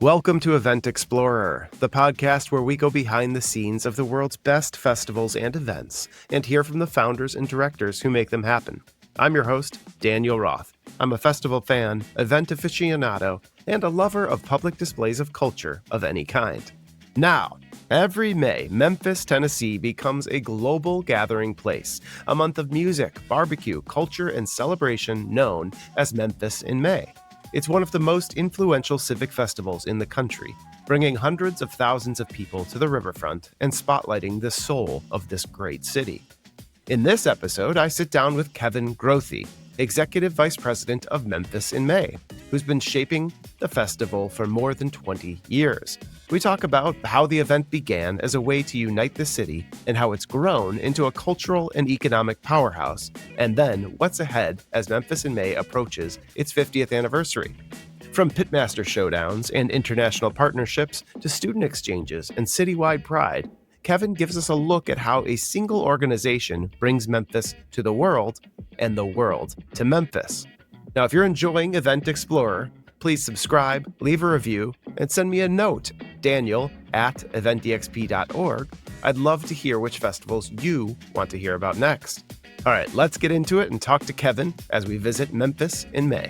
Welcome to Event Explorer, the podcast where we go behind the scenes of the world's best festivals and events and hear from the founders and directors who make them happen. I'm your host, Daniel Roth. I'm a festival fan, event aficionado, and a lover of public displays of culture of any kind. Now, every May, Memphis, Tennessee becomes a global gathering place, a month of music, barbecue, culture, and celebration known as Memphis in May. It's one of the most influential civic festivals in the country, bringing hundreds of thousands of people to the riverfront and spotlighting the soul of this great city. In this episode, I sit down with Kevin Grothe, Executive Vice President of Memphis in May, who's been shaping the festival for more than 20 years. We talk about how the event began as a way to unite the city and how it's grown into a cultural and economic powerhouse, and then what's ahead as Memphis in May approaches its 50th anniversary. From pitmaster showdowns and international partnerships to student exchanges and citywide pride, Kevin gives us a look at how a single organization brings Memphis to the world and the world to Memphis. Now, if you're enjoying Event Explorer, please subscribe, leave a review, and send me a note, daniel@eventexp.org. I'd love to hear which festivals you want to hear about next. All right, let's get into it and talk to Kevin as we visit Memphis in May.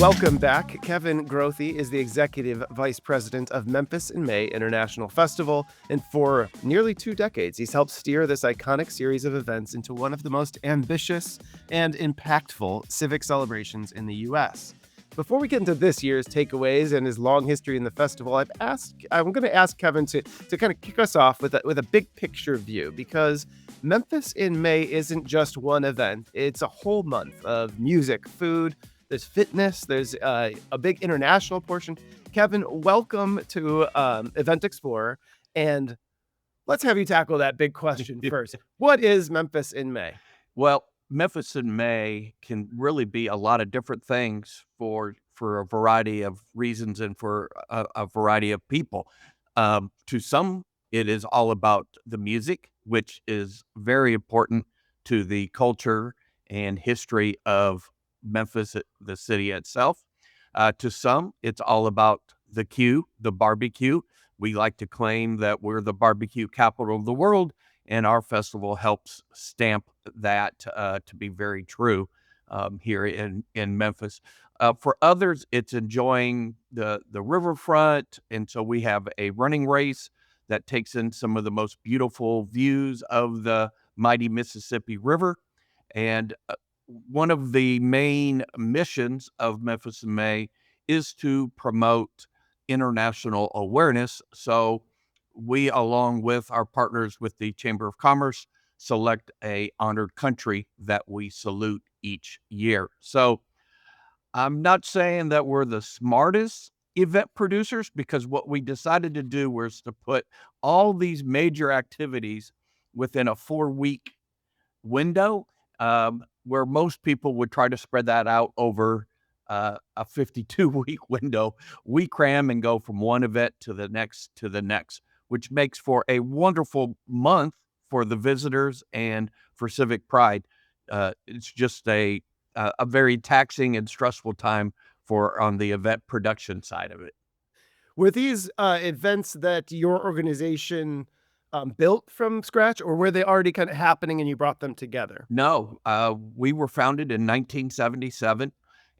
Welcome back. Kevin Grothe is the Executive Vice President of Memphis in May International Festival, and for nearly 2 decades, he's helped steer this iconic series of events into one of the most ambitious and impactful civic celebrations in the U.S. Before we get into this year's takeaways and his long history in the festival, I'm going to ask Kevin to kind of kick us off with a big picture view, because Memphis in May isn't just one event. It's a whole month of music, food, there's fitness, there's a big international portion. Kevin, welcome to Event Explorer, and let's have you tackle that big question first. What is Memphis in May? Well, Memphis in May can really be a lot of different things for a variety of reasons and for a variety of people. To some, it is all about the music, which is very important to the culture and history of Memphis, the city itself. To some, it's all about the barbecue. We like to claim that we're the barbecue capital of the world, and our festival helps stamp that to be very true here in Memphis. For others, it's enjoying the riverfront, and so we have a running race that takes in some of the most beautiful views of the mighty Mississippi River. And one of the main missions of Memphis in May is to promote international awareness. So we, along with our partners with the Chamber of Commerce, select a honored country that we salute each year. So I'm not saying that we're the smartest event producers, because what we decided to do was to put all these major activities within a 4-week window, where most people would try to spread that out over a 52-week window. We cram and go from one event to the next, which makes for a wonderful month for the visitors and for civic pride. It's just a very taxing and stressful time on the event production side of it. Were these events that your organization built from scratch, or were they already kind of happening and you brought them together? No, we were founded in 1977,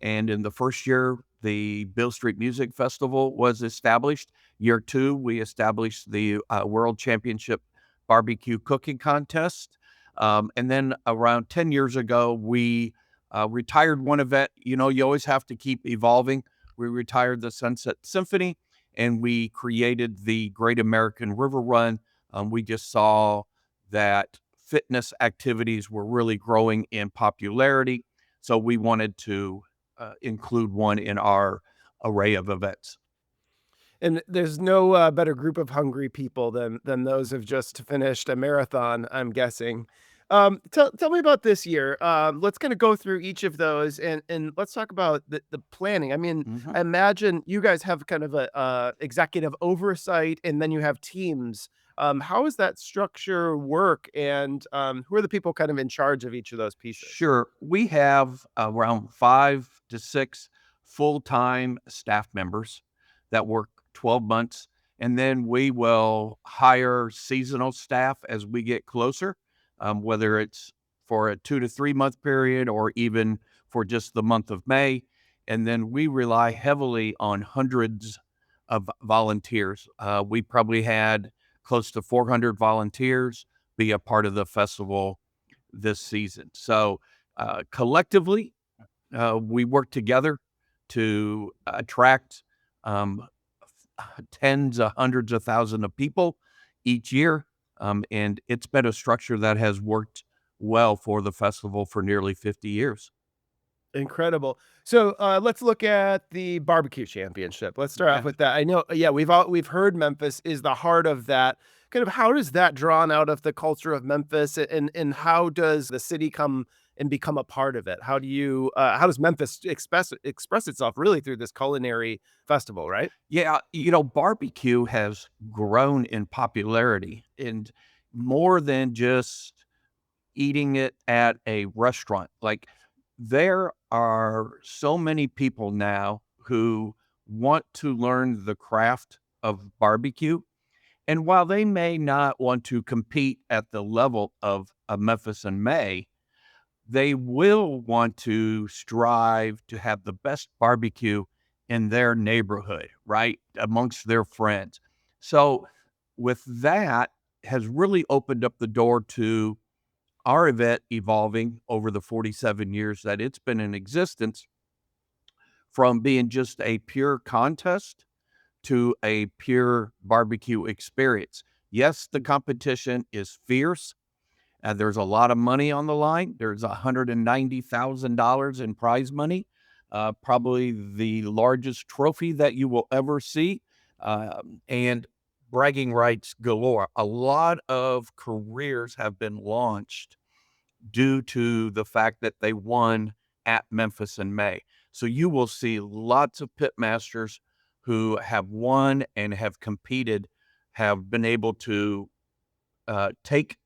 and in the first year, the Beale Street Music Festival was established. Year 2, we established the World Championship Barbecue Cooking Contest. And then around 10 years ago, we retired one event. You know, you always have to keep evolving. We retired the Sunset Symphony, and we created the Great American River Run. We just saw that fitness activities were really growing in popularity, so we wanted to include one in our array of events. And there's no better group of hungry people than those who've just finished a marathon, I'm guessing. Tell me about this year. Let's kind of go through each of those, and let's talk about the planning. I mean, I imagine you guys have kind of a executive oversight, and then you have teams. How does that structure work, and who are the people kind of in charge of each of those pieces? Sure. We have around 5 to 6 full-time staff members that work 12 months, and then we will hire seasonal staff as we get closer, whether it's for a 2 to 3 month period or even for just the month of May. And then we rely heavily on hundreds of volunteers. We probably had close to 400 volunteers be a part of the festival this season. So collectively, we work together to attract um, tens of hundreds of thousands of people each year. And it's been a structure that has worked well for the festival for nearly 50 years. Incredible. So let's look at the barbecue championship. Let's start off Yes. with that. I know, yeah, we've heard Memphis is the heart of that. Kind of how does that drawn out of the culture of Memphis, and how does the city come and become a part of it? How does Memphis express itself really through this culinary festival, right? Yeah, barbecue has grown in popularity and more than just eating it at a restaurant. Like, there are so many people now who want to learn the craft of barbecue. And while they may not want to compete at the level of a Memphis in May, they will want to strive to have the best barbecue in their neighborhood, right? Amongst their friends. So with that has really opened up the door to our event evolving over the 47 years that it's been in existence, from being just a pure contest to a pure barbecue experience. Yes, the competition is fierce. There's a lot of money on the line. There's $190,000 in prize money, probably the largest trophy that you will ever see, and bragging rights galore. A lot of careers have been launched due to the fact that they won at Memphis in May. So you will see lots of pitmasters who have won and have competed, have been able to take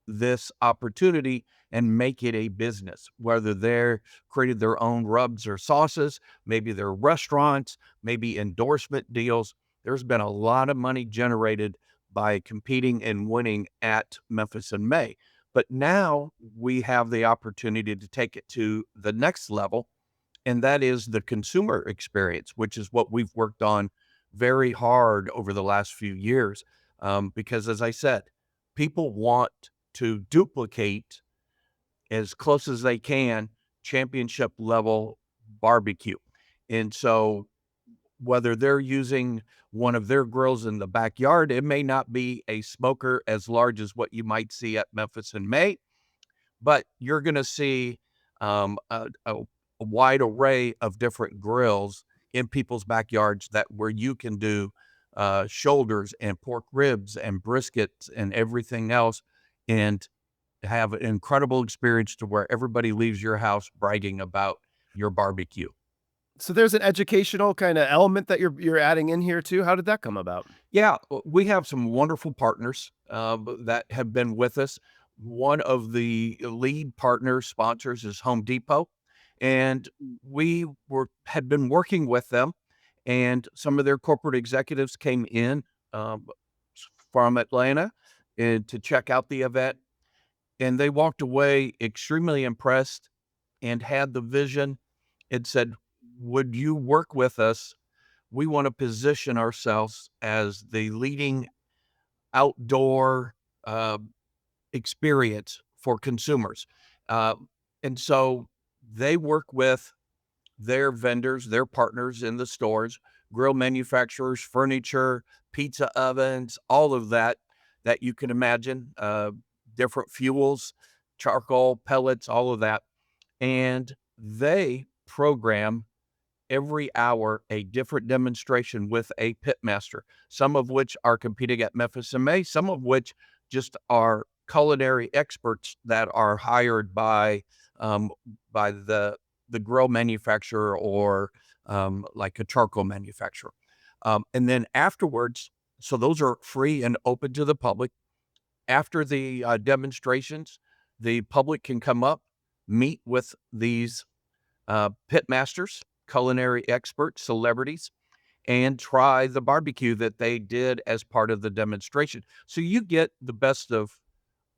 this opportunity and make it a business, whether they're created their own rubs or sauces, maybe their restaurants, maybe endorsement deals. There's been a lot of money generated by competing and winning at Memphis in May. But now we have the opportunity to take it to the next level, and that is the consumer experience, which is what we've worked on very hard over the last few years. Because as I said, people want to duplicate as close as they can championship level barbecue. And so whether they're using one of their grills in the backyard, it may not be a smoker as large as what you might see at Memphis in May, but you're going to see a wide array of different grills in people's backyards that where you can do shoulders and pork ribs and briskets and everything else, and have an incredible experience to where everybody leaves your house bragging about your barbecue. So there's an educational kind of element that you're adding in here too. How did that come about? Yeah, we have some wonderful partners that have been with us. One of the lead partner sponsors is Home Depot, and we had been working with them, and some of their corporate executives came in um, from Atlanta and to check out the event, and they walked away extremely impressed and had the vision and said, "Would you work with us? We want to position ourselves as the leading outdoor uh, experience for consumers." Uh, and so they work with their vendors, their partners in the stores, grill manufacturers, furniture, pizza ovens, all of that that you can imagine, different fuels, charcoal, pellets, all of that. And they program every hour a different demonstration with a pitmaster, some of which are competing at Memphis in May, some of which just are culinary experts that are hired um, by the grill manufacturer or like a charcoal manufacturer. And then afterwards, so those are free and open to the public. After the demonstrations, the public can come up, meet with these pit masters, culinary experts, celebrities, and try the barbecue that they did as part of the demonstration. So you get the best of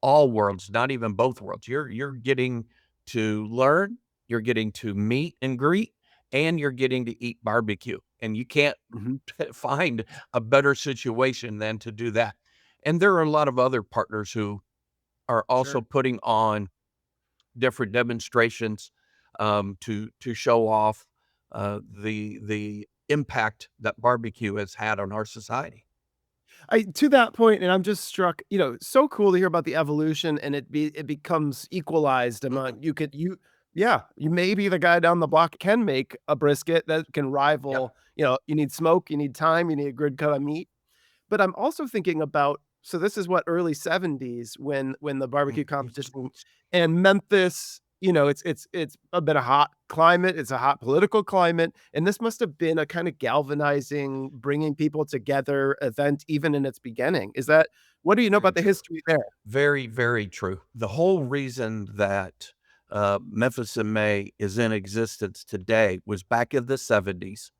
all worlds, not even both worlds. You're getting to learn, you're getting to meet and greet, and you're getting to eat barbecue. And you can't Mhm. find a better situation than to do that. And there are a lot of other partners who are also Sure. putting on different demonstrations to show off the impact that barbecue has had on our society. To that point, and I'm just struck, so cool to hear about the evolution and it becomes equalized Mhm. among you may be the guy down the block can make a brisket that can Yep. rival, you need smoke, you need time, you need a good cut of meat. But I'm also thinking about so this is what, early '70s when the barbecue competition and Memphis, it's a bit of hot climate, it's a hot political climate, and this must have been a kinda galvanizing, bringing people together event even in its beginning. Is that what do you know Very about the true. history there? Very, very true. The whole reason that Memphis in May is in existence today was back in the 70s.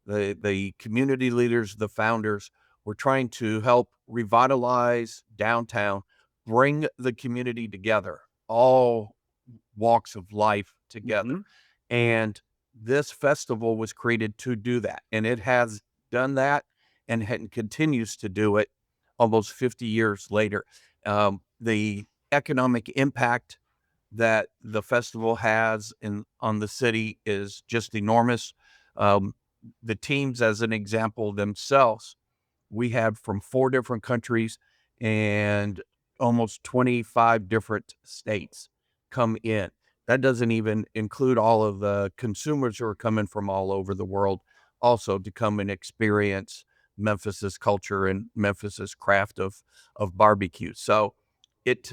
The community leaders, the founders, were trying to help revitalize downtown, bring the community together, all walks of life together. Mhm. And this festival was created to do that. And it has done that and continues to do it almost 50 years later. The economic impact that the festival has on the city is just enormous. Um, the teams, as an example, themselves, we have from 4 different countries and almost 25 different states come in. That doesn't even include all of the consumers who are coming from all over the world also to come and experience Memphis's culture and Memphis's craft of barbecue. So it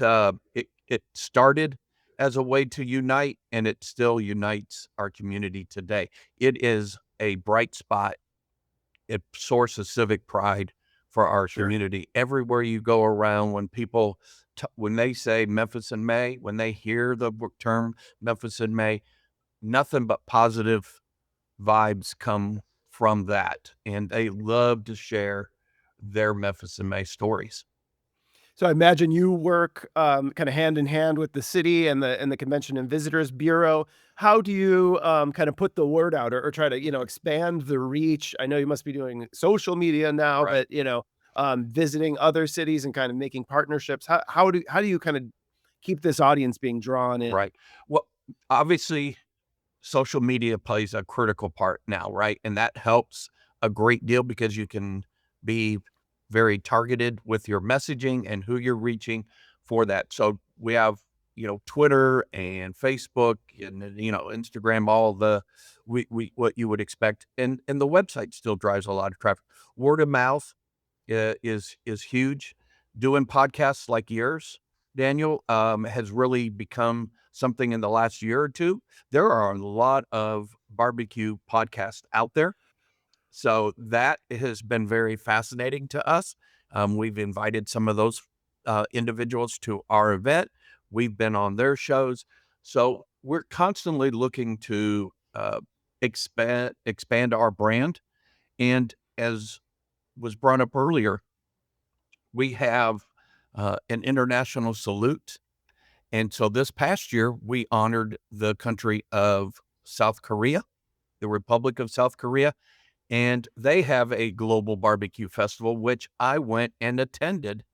started as a way to unite, and it still unites our community today. It is a bright spot, a source of civic pride for our Sure. community. Everywhere you go around, when people when they say Memphis in May, when they hear the term Memphis in May, nothing but positive vibes come from that, and they love to share their Memphis in May stories. So I imagine you work, kinda hand in hand with the city and the Convention and Visitors Bureau. How do you, kinda put the word out or try to, expand the reach? I know you must be doing social media now, Right. but, visiting other cities and kind of making partnerships. How do you kinda keep this audience being drawn in? Right. Well, obviously, social media plays a critical part now, right? And that helps a great deal because you can be very targeted with your messaging and who you're reaching for that. So we have, Twitter and Facebook and Instagram, all the we what you would expect, and the website still drives a lot of traffic. Word of mouth is huge. Doing podcasts like yours, Daniel, has really become something in the last year or two. There are a lot of barbecue podcasts out there, so that has been very fascinating to us. We've invited some of those individuals to our event. We've been on their shows, so we're constantly looking to expand our brand. And as was brought up earlier, we have an international salute. And so this past year, we honored the country of South Korea, the Republic of South Korea, and they have a global barbecue festival, which I went and attended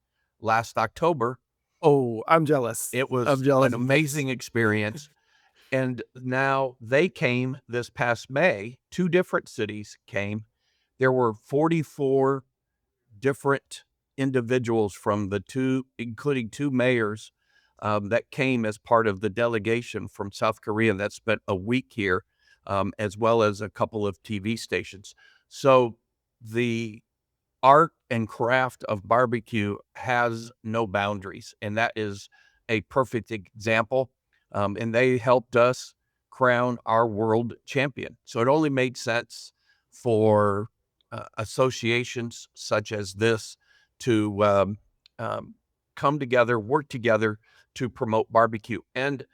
last October. Oh, I'm jealous. It was I'm an jealous. amazing experience. And now they came this past May, 2 different cities came. There were 44 different individuals from the 2, including 2 mayors, that came as part of the delegation from South Korea that spent a week here, as well as a couple of TV stations. So the art and craft of barbecue has no boundaries, and that is a perfect example. And they helped us crown our world champion. So it only made sense for associations such as this to um, come together, work together to promote barbecue. And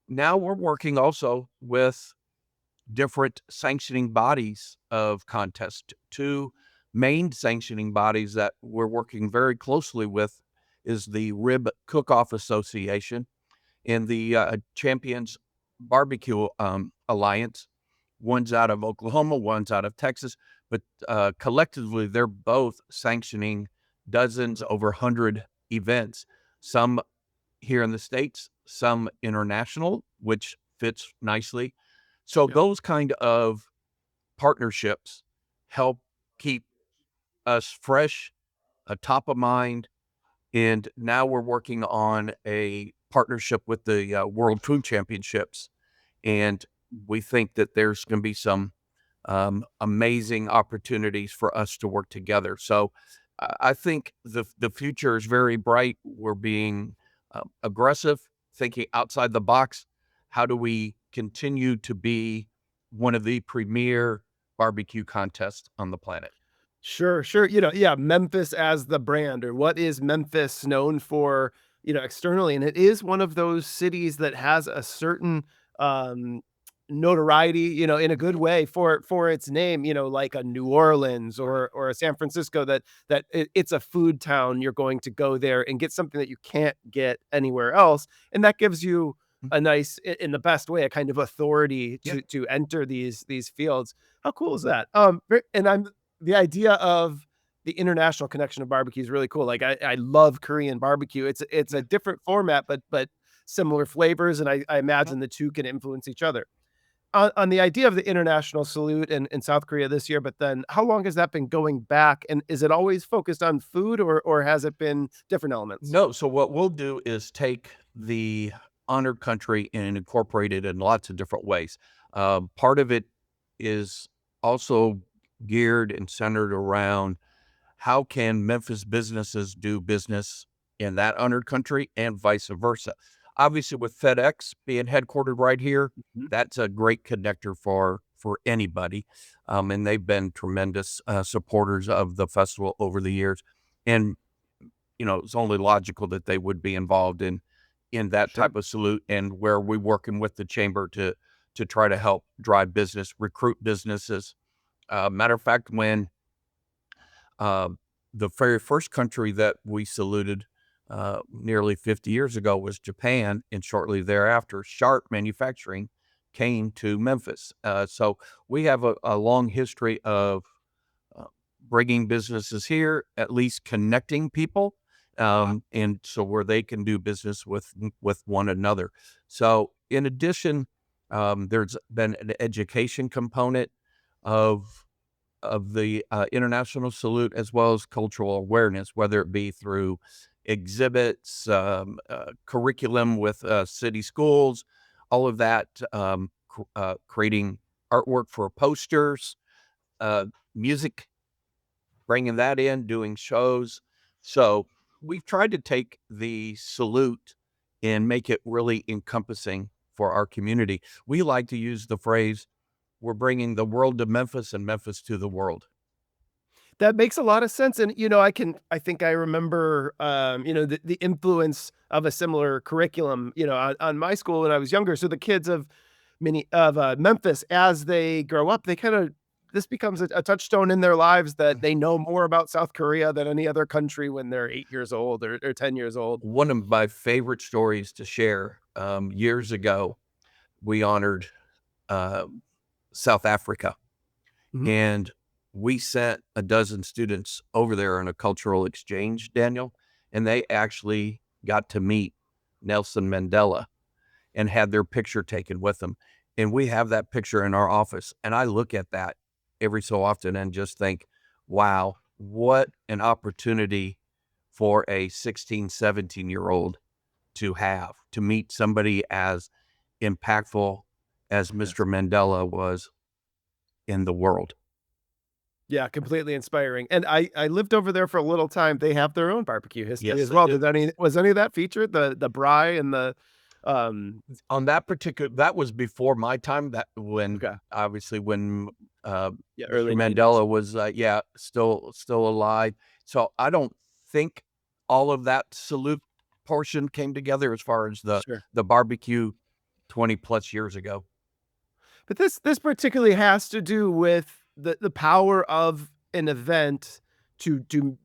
now we're working also with different sanctioning bodies of contests. Two main sanctioning bodies that we're working very closely with is the Rib Cook-Off Association and the Champions Barbecue Alliance. One's out of Oklahoma, one's out of Texas, but collectively they're both sanctioning dozens, over 100 events, some here in the States, some international, which fits nicely. So Yep. those kind of partnerships help keep us fresh, top of mind. And now we're working on a partnership with the World Food Championships. And we think that there's going to be some amazing opportunities for us to work together. So I think the future is very bright. We're being aggressive, thinking outside the box. How do we continue to be one of the premier barbecue contests on the planet? Sure, sure. Yeah, Memphis as the brand, or what is Memphis known for, externally. And it is one of those cities that has a certain um notoriety, in a good way for its name, like a New Orleans or a San Francisco, it's a food town. You're going to go there and get something that you can't get anywhere else. And that gives you a nice, in the best way, a kind of authority Yeah. to enter these fields. How cool is that? And I'm the idea of the international connection of barbecue is really cool. Like I love Korean barbecue. It's a different format, but similar flavors, and I imagine the two can influence each other. On the idea of the international salute in South Korea this year, but then how long has that been going back? And is it always focused on food, or has it been different elements? No, so what we'll do is take the honored country and incorporate it in lots of different ways. Part of it is also geared and centered around how can Memphis businesses do business in that honored country and vice versa. Obviously, with FedEx being headquartered right here, Mhm. that's a great connector for anybody, and they've been tremendous supporters of the festival over the years. And it's only logical that they would be involved in that Sure. type of salute, and where we're working with the chamber to try to help drive business, recruit businesses. Matter of fact, when uh, the very first country that we saluted nearly 50 years ago was Japan, and shortly thereafter, Sharp Manufacturing came to Memphis. So we have a long history of uh, bringing businesses here, at least connecting people, and so where they can do business with one another. So in addition, there's been an education component of the international salute, as well as cultural awareness, whether it be through exhibits, curriculum with city schools, all of that, creating artwork for posters, music, bringing that in, doing shows. So we've tried to take the salute and make it really encompassing for our community. We like to use the phrase, we're bringing the world to Memphis and Memphis to the world. That makes a lot of sense. And, I think I remember, the influence of a similar curriculum, on my school when I was younger. So the kids of Memphis, as they grow up, this becomes a touchstone in their lives, that they know more about South Korea than any other country when they're 8 years old or 10 years old. One of my favorite stories to share, years ago, we honored uh, South Africa, Mhm. and we sent a dozen students over there on a cultural exchange, Daniel, and they actually got to meet Nelson Mandela and had their picture taken with them. And we have that picture in our office. And I look at that every so often and just think, wow, what an opportunity for a 16, 17-year-old to have, to meet somebody as impactful as Yes. Mr. Mandela was in the world. Yeah, completely inspiring. And I lived over there for a little time. They have their own barbecue history Yes, as they well. do. Was any of that featured? The braai and the um On that particular, that was before my time. That when okay. obviously when Yeah, Mr. early 90s. Mandela was yeah, still alive. So I don't think all of that salute portion came together as far as Sure. the barbecue 20 plus years ago. But this particularly has to do with the power of an event to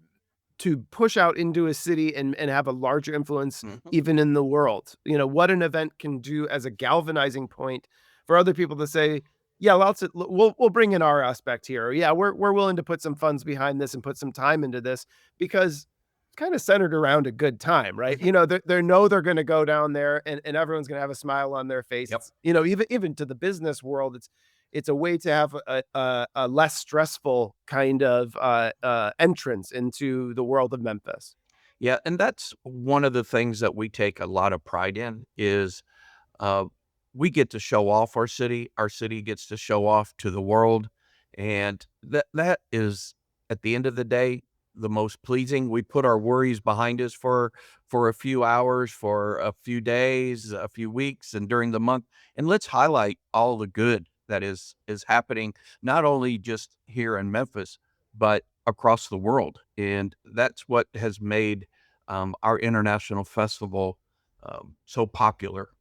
push out into a city and have a larger influence Mhm. even in the world. You know, what an event can do as a galvanizing point for other people to say, "Yeah, we'll bring in our aspect here." Or, "Yeah, we're willing to put some funds behind this and put some time into this," because it's kind of centered around a good time, right? Mhm. You know, they know they're gonna go down there and everyone's gonna have a smile on their face. Yep. It's, you know, even to the business world, it's a way to have a less stressful kind of entrance into the world of Memphis. Yeah, and that's one of the things that we take a lot of pride in is, uh, we get to show off our city gets to show off to the world, and that is, at the end of the day, the most pleasing. We put our worries behind us for a few hours, for a few days, a few weeks, and during the month, and let's highlight all the good that is happening, not only just here in Memphis, but across the world, and that's what has made, our international festival, so popular.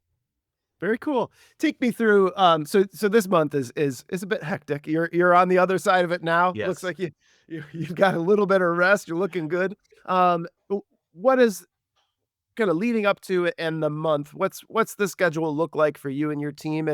Very cool. Take me through. So this month is a bit hectic. You're on the other side of it now. Looks Yes. like you've got a little bit of rest. You're looking good. What is kind of leading up to it and the month? What's the schedule look like for you and your team,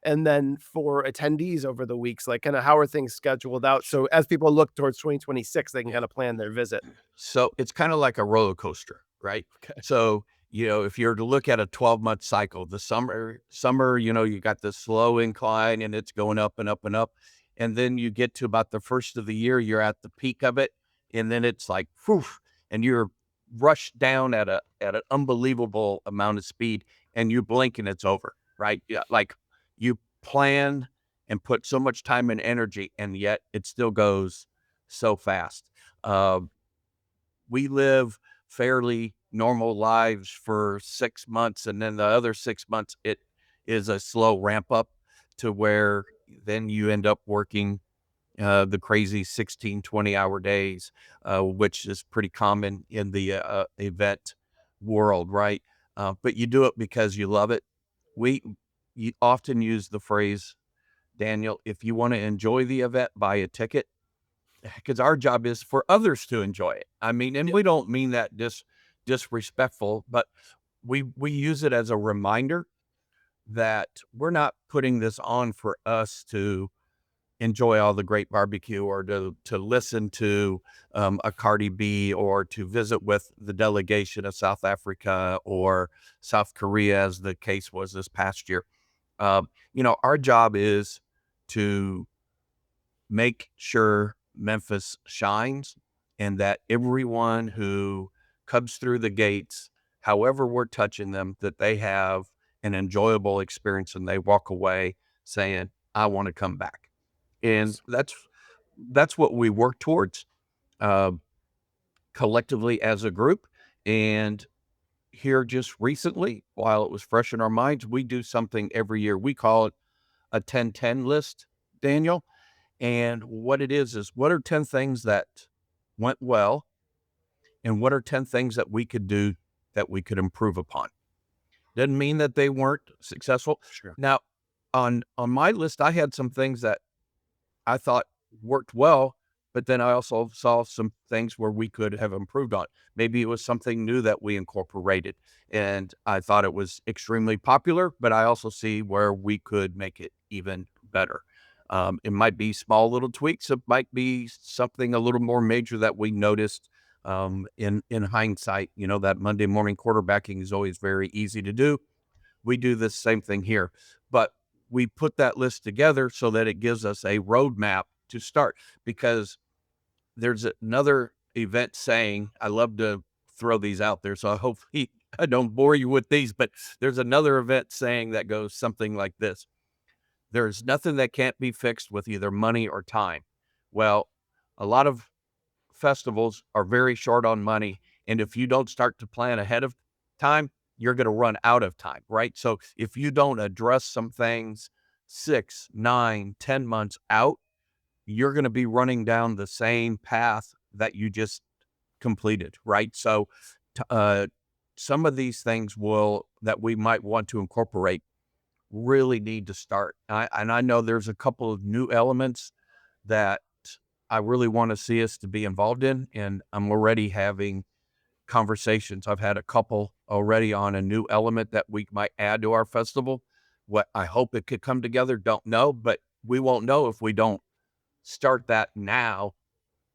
and then for attendees over the weeks? Like, kind of how are things scheduled out? So as people look towards 2026, they can kind of plan their visit. So it's kind of like a roller coaster, right? Okay. So, if you're to look at a 12-month cycle, the summer, you got the slow incline and it's going up and up and up. And then you get to about the first of the year, you're at the peak of it. And then it's like, whew, and you're rushed down at an unbelievable amount of speed and you blink and it's over, right? Yeah. Like you plan and put so much time and energy and yet it still goes so fast. Uh, we live fairly normal lives for 6 months, and then the other 6 months, it is a slow ramp up to where then you end up working, the crazy 16-20 hour days, which is pretty common in the, event world, right? But you do it because you love it. We you often use the phrase, Daniel, "If you wanna enjoy the event, buy a ticket." Because our job is for others to enjoy it. I mean, and we don't mean that disrespectful, but we use it as a reminder that we're not putting this on for us to enjoy all the great barbecue or to listen to a Cardi B or to visit with the delegation of South Africa or South Korea, as the case was this past year. Our job is to make sure Memphis shines and that everyone who comes through the gates, however we're touching them, that they have an enjoyable experience and they walk away saying, "I want to come back." And that's what we work towards, uh, collectively as a group. And here just recently, while it was fresh in our minds, we do something every year. We call it a 10-10 list, Daniel. And what it is what are 10 things that went well and what are 10 things that we could do that we could improve upon? Doesn't mean that they weren't successful. Sure. Now, on my list, I had some things that I thought worked well, but then I also saw some things where we could have improved on. Maybe it was something new that we incorporated, and I thought it was extremely popular, but I also see where we could make it even better. It might be small little tweaks. It might be something a little more major that we noticed in hindsight. That Monday morning quarterbacking is always very easy to do. We do the same thing here, but we put that list together so that it gives us a roadmap to start because there's another event saying, I love to throw these out there, so I hope I don't bore you with these, but there's another event saying that goes something like this. There's nothing that can't be fixed with either money or time. Well, a lot of festivals are very short on money. And if you don't start to plan ahead of time, you're going to run out of time, right? So if you don't address some things 6, 9, 10 months out, you're going to be running down the same path that you just completed, right? So some of these things that we might want to incorporate really need to start. And I know there's a couple of new elements that I really want to see us to be involved in, and I'm already having conversations. I've had a couple already on a new element that we might add to our festival. What I hope it could come together, don't know, but we won't know if we don't start that now,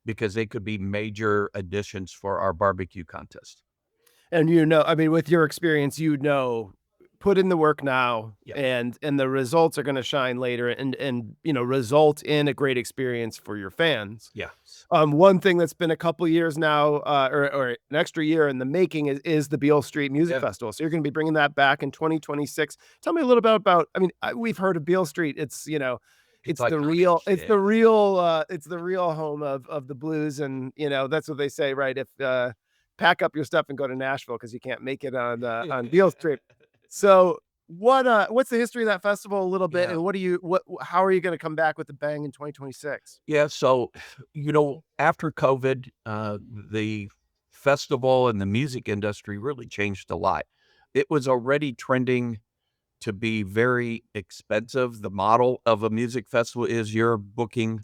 because they could be major additions for our barbecue contest. And I mean, with your experience, put in the work now, Yeah. and the results are gonna shine later and, result in a great experience for your fans. Yes. One thing that's been a couple years now, or an extra year in the making is the Beale Street Music Yeah. Festival. So you're gonna be bringing that back in 2026. Tell me a little bit about, I mean, we've heard of Beale Street. It's It's the iconic. real Yeah. it's the real home of the blues, and, that's what they say, right? If, pack up your stuff and go to Nashville because you can't make it on Beale Street. So what's the history of that festival a little bit, Yeah. and how are you gonna come back with the bang in 2026? Yeah. So, after COVID, the festival and the music industry really changed a lot. It was already trending to be very expensive. The model of a music festival is you're booking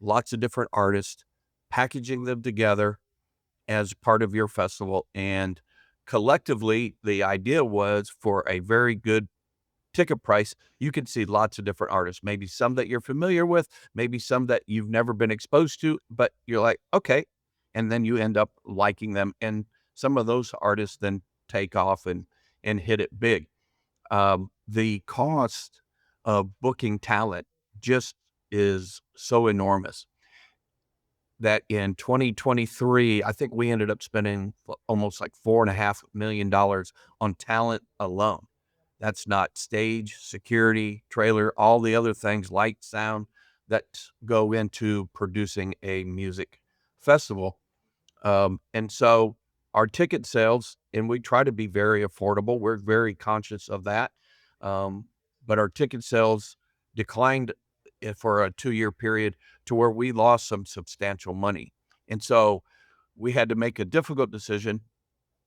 lots of different artists, packaging them together as part of your festival. And collectively, the idea was for a very good ticket price, you can see lots of different artists, maybe some that you're familiar with, maybe some that you've never been exposed to, but you're like, okay. And then you end up liking them. And some of those artists then take off and hit it big. The cost of booking talent just is so enormous that in 2023, I think we ended up spending almost like $4.5 million on talent alone. That's not stage, security, trailer, all the other things, light, sound, that go into producing a music festival. And so our ticket sales, and we try to be very affordable. We're very conscious of that. Um, but our ticket sales declined for a 2-year period to where we lost some substantial money. And so we had to make a difficult decision.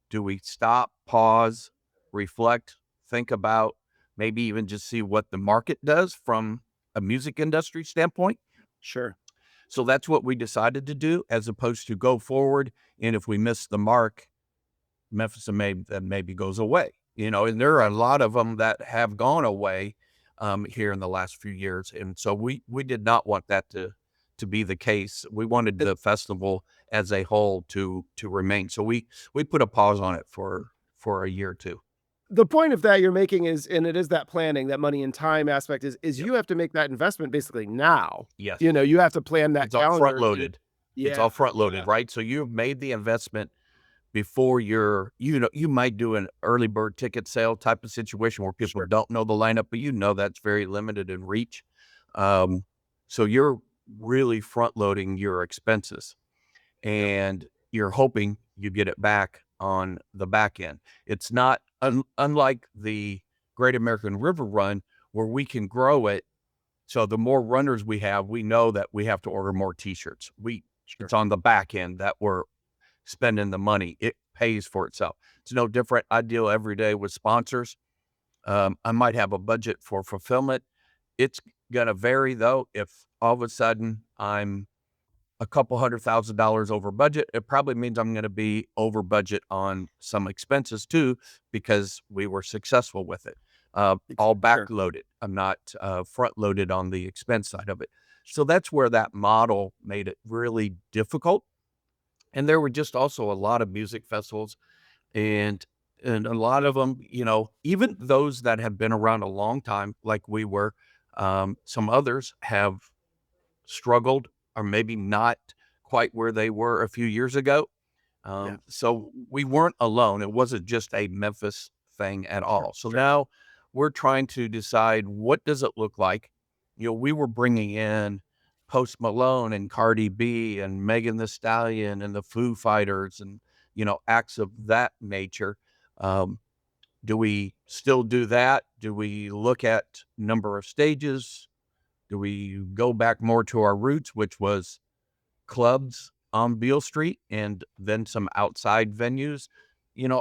Do we stop, pause, reflect, think about, maybe even just see what the market does from a music industry standpoint? Sure. So that's what we decided to do, as opposed to go forward. And if we miss the mark, Memphis and May then maybe goes away. And there are a lot of them that have gone away here in the last few years. And so we did not want that to be the case. We wanted the festival as a whole to remain. So we put a pause on it for a year or two. The point of that you're making is, and it is that planning, that money and time aspect is Yep. you have to make that investment basically now. Yes. You have to plan that It's all front calendar. loaded. It's Yeah. all front loaded, Yeah. right? So you've made the investment before you might do an early bird ticket sale type of situation where people Sure. don't know the lineup, but that's very limited in reach. Um, so you're really front loading your expenses, Yep. and you're hoping you get it back on the back end. It's not unlike the Great American River Run, where we can grow it. So the more runners we have, we know that we have to order more t-shirts. Sure. It's on the back end that we're spending the money. It pays for itself. It's no different. I deal every day with sponsors. I might have a budget for fulfillment. It's going to vary, though. If all of a sudden I'm a couple $100,000 over budget, it probably means I'm going to be over budget on some expenses too, because we were successful with it. All Sure. backloaded. I'm not front loaded on the expense side of it. So that's where that model made it really difficult. And there were just also a lot of music festivals, and a lot of them, even those that have been around a long time, like we were, some others have struggled, or maybe not quite where they were a few years ago. Yeah. So we weren't alone. It wasn't just a Memphis thing at Sure. all. So Sure. now we're trying to decide, what does it look like? We were bringing in Post Malone and Cardi B and Megan Thee Stallion and the Foo Fighters and, acts of that nature. Um, do we still do that? Do we look at number of stages? Do we go back more to our roots, which was clubs on Beale Street and then some outside venues?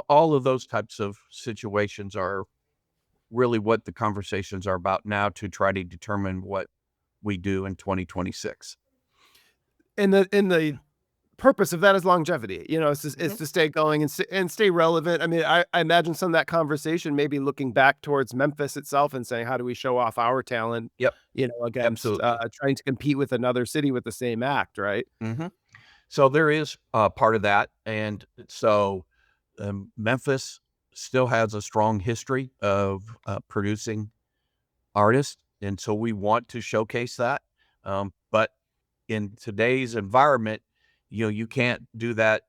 All of those types of situations are really what the conversations are about now to try to determine what we do in 2026. And the purpose of that is longevity. Is Mhm. to stay going and stay relevant. I mean, I imagine some of that conversation maybe looking back towards Memphis itself and saying, how do we show off our talent, Yep, against absolutely. trying to compete with another city with the same act, right? Mhm. So there is part of that, and so Memphis still has a strong history of producing artists, and so we want to showcase that. But in today's environment, you can't do that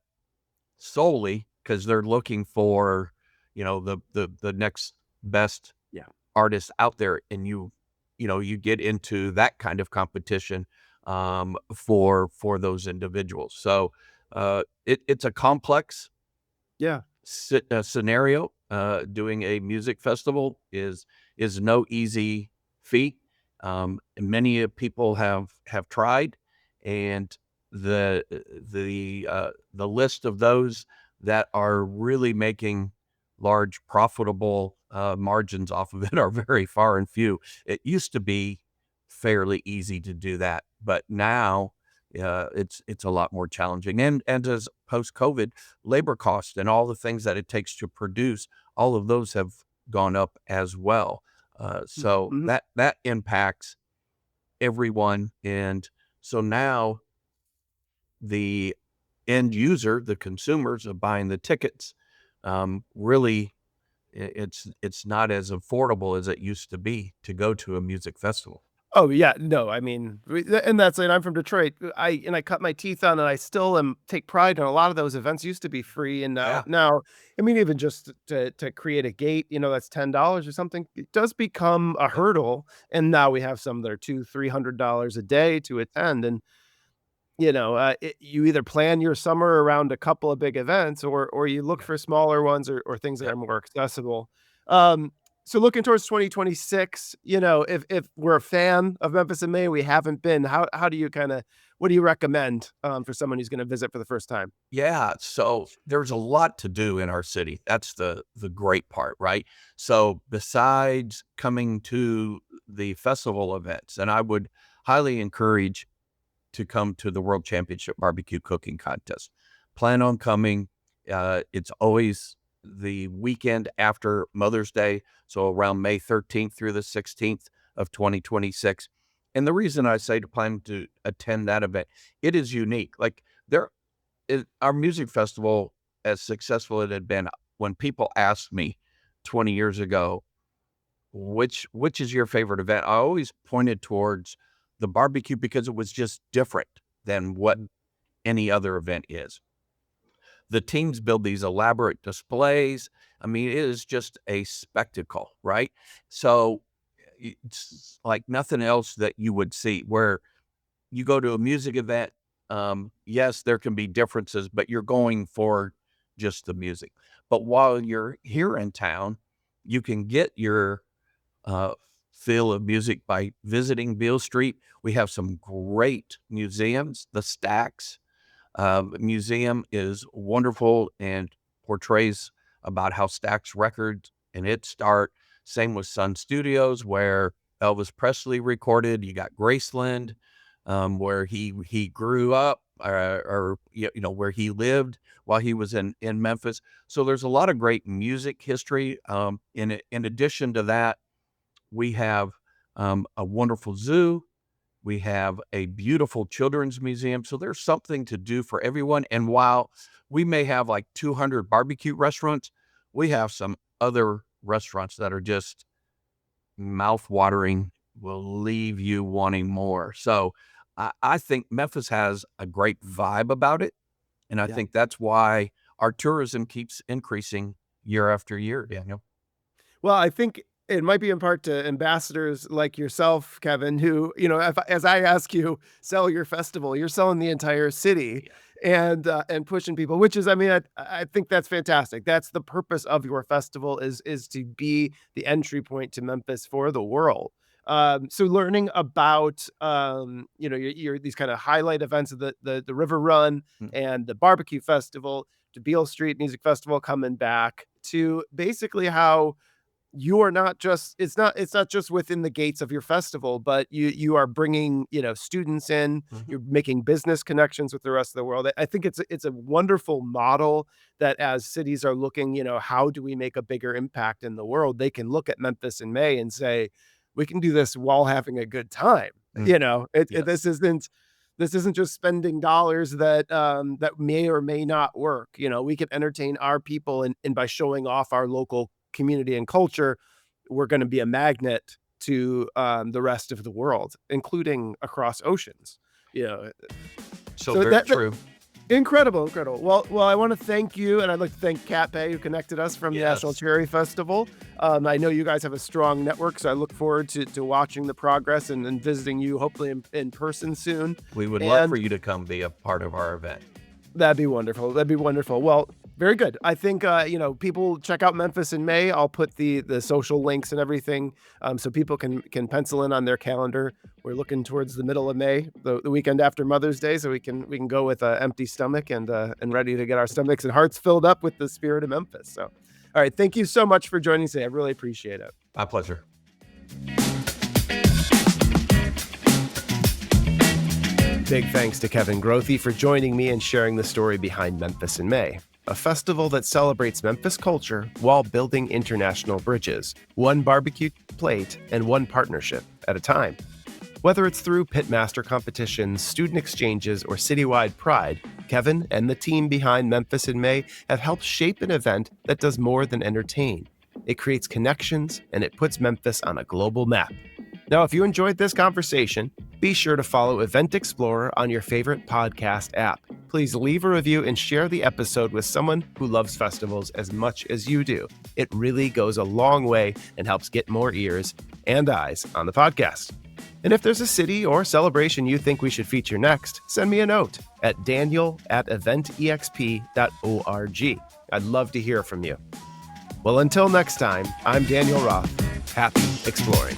solely because they're looking for, the next best Yeah. artist out there, and you get into that kind of competition for those individuals. So it's a complex Yeah. scenario. Doing a music festival is no easy feat. Many people have tried, and the list of those that are really making large profitable margins off of it are very far and few. It used to be fairly easy to do that, but now it's a lot more challenging. And as post COVID, labor costs and all the things that it takes to produce, all of those have gone up as well. So Mhm. that impacts everyone. And so now the end user, the consumers of buying the tickets, really it's not as affordable as it used to be to go to a music festival. Oh, yeah, no, I mean, and that's and I'm from Detroit. I cut my teeth on, and I still take pride in a lot of those events used to be free, and Yeah. now, I mean, even just to create a gate, that's $10 or something, it does become a hurdle, and now we have some that are $200-300 a day to attend, and you either plan your summer around a couple of big events, or you look Yeah. for smaller ones, or things that Yep. are more accessible. Um, so looking towards 2026, if we're a fan of Memphis in May, we haven't been, how do you what do you recommend, for someone who's gonna visit for the first time? Yeah, so there's a lot to do in our city. That's the great part, right? So besides coming to the festival events, and I would highly encourage to come to the World Championship Barbecue Cooking Contest. Plan on coming. It's always the weekend after Mother's Day, so around May 13th through the 16th of 2026. And the reason I say to plan to attend that event, it is unique. Like our music festival, as successful as it had been, when people asked me 20 years ago, which is your favorite event? I always pointed towards the barbecue because it was just different than what any other event is. The teams build these elaborate displays. I mean, it is just a spectacle, right? So it's like nothing else that you would see where you go to a music event. Yes, there can be differences, but you're going for just the music. But while you're here in town, you can get your uh, feel of music by visiting Beale Street. We have some great museums. The Stacks Museum is wonderful and portrays about how Stax Records and its start. Same with Sun Studios, where Elvis Presley recorded. You got Graceland, where he grew up, or where he lived while he was in Memphis. So there's a lot of great music history. In addition to that, we have a wonderful zoo. We have a beautiful children's museum. So there's something to do for everyone. And while we may have like 200 barbecue restaurants, we have some other restaurants that are just mouth-watering, will leave you wanting more. So I think Memphis has a great vibe about it. And I Yeah. think that's why our tourism keeps increasing year after year, Daniel. Well, I think it might be in part to ambassadors like yourself, Kevin, who, as I ask you, sell your festival, you're selling the entire city Yeah. and pushing people, which is, I mean, I think that's fantastic. That's the purpose of your festival is to be the entry point to Memphis for the world. So learning about, your these kind of highlight events of the River Run Mm. and the barbecue festival, to Beale Street Music Festival coming back, to basically how you are not just, it's not just within the gates of your festival, but you are bringing, students in, you're making business connections with the rest of the world. I think it's a wonderful model that as cities are looking, how do we make a bigger impact in the world? They can look at Memphis in May and say, we can do this while having a good time. Yes. This isn't just spending dollars that may or may not work. We can entertain our people, and by showing off our local community and culture, we're going to be a magnet to the rest of the world, including across oceans. So very true. Incredible. Well, I want to thank you, and I'd like to thank Kat Bay, who connected us from the National Cherry Festival. I know you guys have a strong network, so I look forward to watching the progress and visiting you, hopefully in person soon. We would love for you to come be a part of our event. That'd be wonderful. Well, very good. I think, people check out Memphis in May. I'll put the social links and everything so people can pencil in on their calendar. We're looking towards the middle of May, the weekend after Mother's Day, so we can go with an empty stomach and ready to get our stomachs and hearts filled up with the spirit of Memphis. So, all right. Thank you so much for joining today. I really appreciate it. My pleasure. Big thanks to Kevin Grothe for joining me and sharing the story behind Memphis in May, a festival that celebrates Memphis culture while building international bridges, one barbecue plate and one partnership at a time. Whether it's through pitmaster competitions, student exchanges, or citywide pride, Kevin and the team behind Memphis in May have helped shape an event that does more than entertain. It creates connections, and it puts Memphis on a global map. Now, if you enjoyed this conversation, be sure to follow Event Explorer on your favorite podcast app. Please leave a review and share the episode with someone who loves festivals as much as you do. It really goes a long way and helps get more ears and eyes on the podcast. And if there's a city or celebration you think we should feature next, send me a note at daniel@eventexp.org. I'd love to hear from you. Well, until next time, I'm Daniel Roth. Happy exploring.